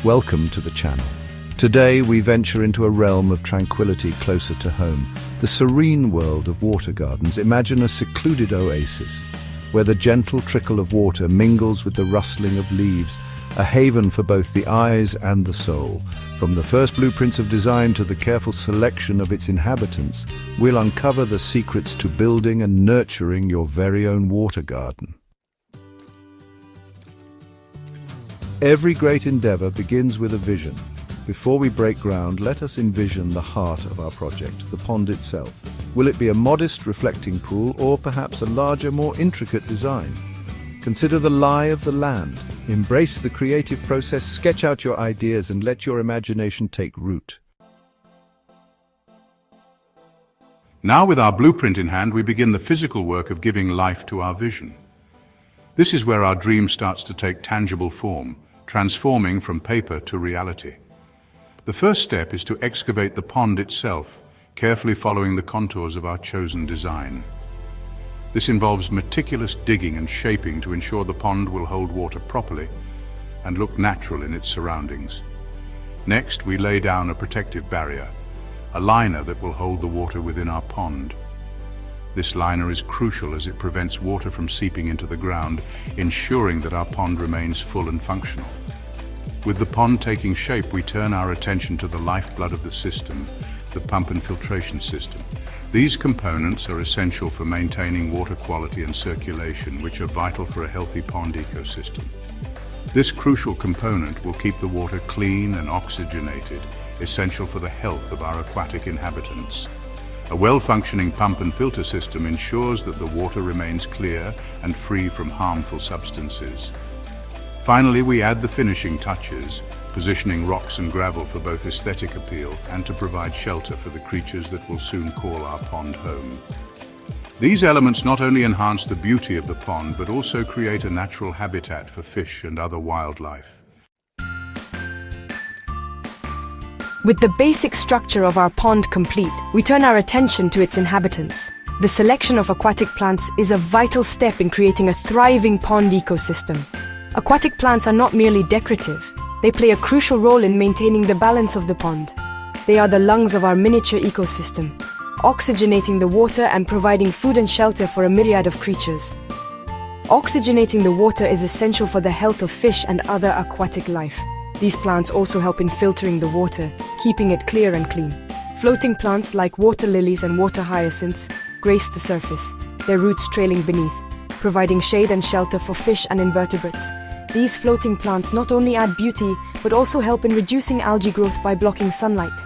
Welcome to the channel. Today we venture into a realm of tranquility closer to home, the serene world of water gardens. Imagine a secluded oasis, where the gentle trickle of water mingles with the rustling of leaves, a haven for both the eyes and the soul. From the first blueprints of design to the careful selection of its inhabitants, we'll uncover the secrets to building and nurturing your very own water garden. Every great endeavor begins with a vision. Before we break ground, let us envision the heart of our project, the pond itself. Will it be a modest, reflecting pool, or perhaps a larger, more intricate design? Consider the lie of the land. Embrace the creative process, sketch out your ideas, and let your imagination take root. Now, with our blueprint in hand, we begin the physical work of giving life to our vision. This is where our dream starts to take tangible form, transforming from paper to reality. The first step is to excavate the pond itself, carefully following the contours of our chosen design. This involves meticulous digging and shaping to ensure the pond will hold water properly and look natural in its surroundings. Next, we lay down a protective barrier, a liner that will hold the water within our pond. This liner is crucial as it prevents water from seeping into the ground, ensuring that our pond remains full and functional. With the pond taking shape, we turn our attention to the lifeblood of the system, the pump and filtration system. These components are essential for maintaining water quality and circulation, which are vital for a healthy pond ecosystem. This crucial component will keep the water clean and oxygenated, essential for the health of our aquatic inhabitants. A well-functioning pump and filter system ensures that the water remains clear and free from harmful substances. Finally, we add the finishing touches, positioning rocks and gravel for both aesthetic appeal and to provide shelter for the creatures that will soon call our pond home. These elements not only enhance the beauty of the pond, but also create a natural habitat for fish and other wildlife. With the basic structure of our pond complete, we turn our attention to its inhabitants. The selection of aquatic plants is a vital step in creating a thriving pond ecosystem. Aquatic plants are not merely decorative. They play a crucial role in maintaining the balance of the pond. They are the lungs of our miniature ecosystem, oxygenating the water and providing food and shelter for a myriad of creatures. Oxygenating the water is essential for the health of fish and other aquatic life. These plants also help in filtering the water, keeping it clear and clean. Floating plants like water lilies and water hyacinths grace the surface, their roots trailing beneath, providing shade and shelter for fish and invertebrates. These floating plants not only add beauty, but also help in reducing algae growth by blocking sunlight.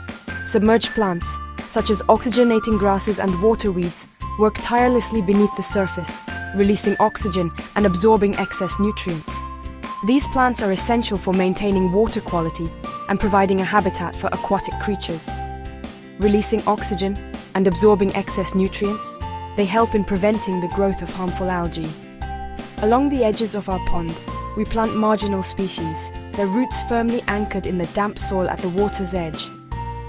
Submerged plants, such as oxygenating grasses and water weeds, work tirelessly beneath the surface, releasing oxygen and absorbing excess nutrients. These plants are essential for maintaining water quality and providing a habitat for aquatic creatures. Releasing oxygen and absorbing excess nutrients, they help in preventing the growth of harmful algae. Along the edges of our pond, we plant marginal species, their roots firmly anchored in the damp soil at the water's edge.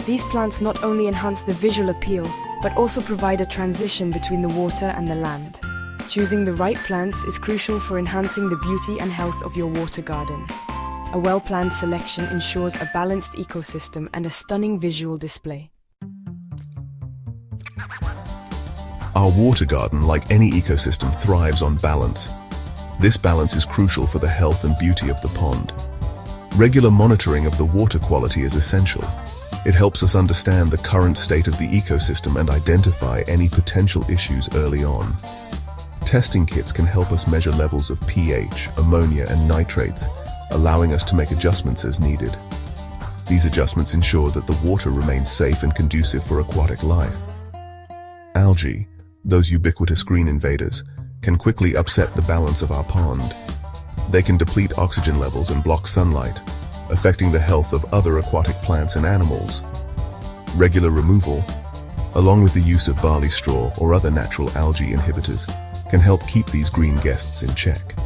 These plants not only enhance the visual appeal, but also provide a transition between the water and the land. Choosing the right plants is crucial for enhancing the beauty and health of your water garden. A well-planned selection ensures a balanced ecosystem and a stunning visual display. Our water garden, like any ecosystem, thrives on balance. This balance is crucial for the health and beauty of the pond. Regular monitoring of the water quality is essential. It helps us understand the current state of the ecosystem and identify any potential issues early on. Testing kits can help us measure levels of pH, ammonia, and nitrates, allowing us to make adjustments as needed. These adjustments ensure that the water remains safe and conducive for aquatic life. Algae, those ubiquitous green invaders, can quickly upset the balance of our pond. They can deplete oxygen levels and block sunlight, affecting the health of other aquatic plants and animals. Regular removal, along with the use of barley straw or other natural algae inhibitors, can help keep these green guests in check.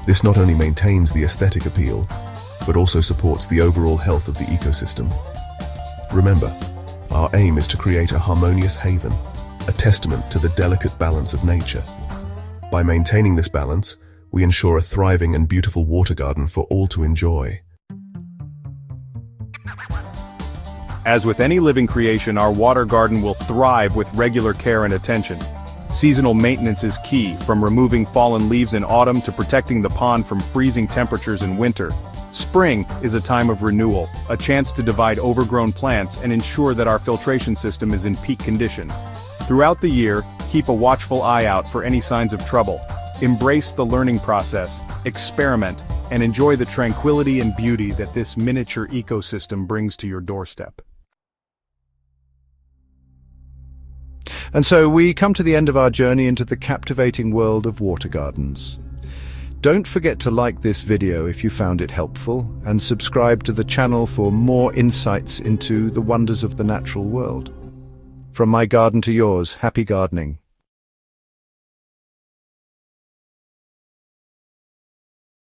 This not only maintains the aesthetic appeal, but also supports the overall health of the ecosystem. Remember, our aim is to create a harmonious haven, a testament to the delicate balance of nature. By maintaining this balance, we ensure a thriving and beautiful water garden for all to enjoy. As with any living creation, our water garden will thrive with regular care and attention. Seasonal maintenance is key, from removing fallen leaves in autumn to protecting the pond from freezing temperatures in winter. Spring is a time of renewal, a chance to divide overgrown plants and ensure that our filtration system is in peak condition. Throughout the year, keep a watchful eye out for any signs of trouble. Embrace the learning process, experiment, and enjoy the tranquility and beauty that this miniature ecosystem brings to your doorstep. And so we come to the end of our journey into the captivating world of water gardens. Don't forget to like this video if you found it helpful, and subscribe to the channel for more insights into the wonders of the natural world. From my garden to yours, happy gardening.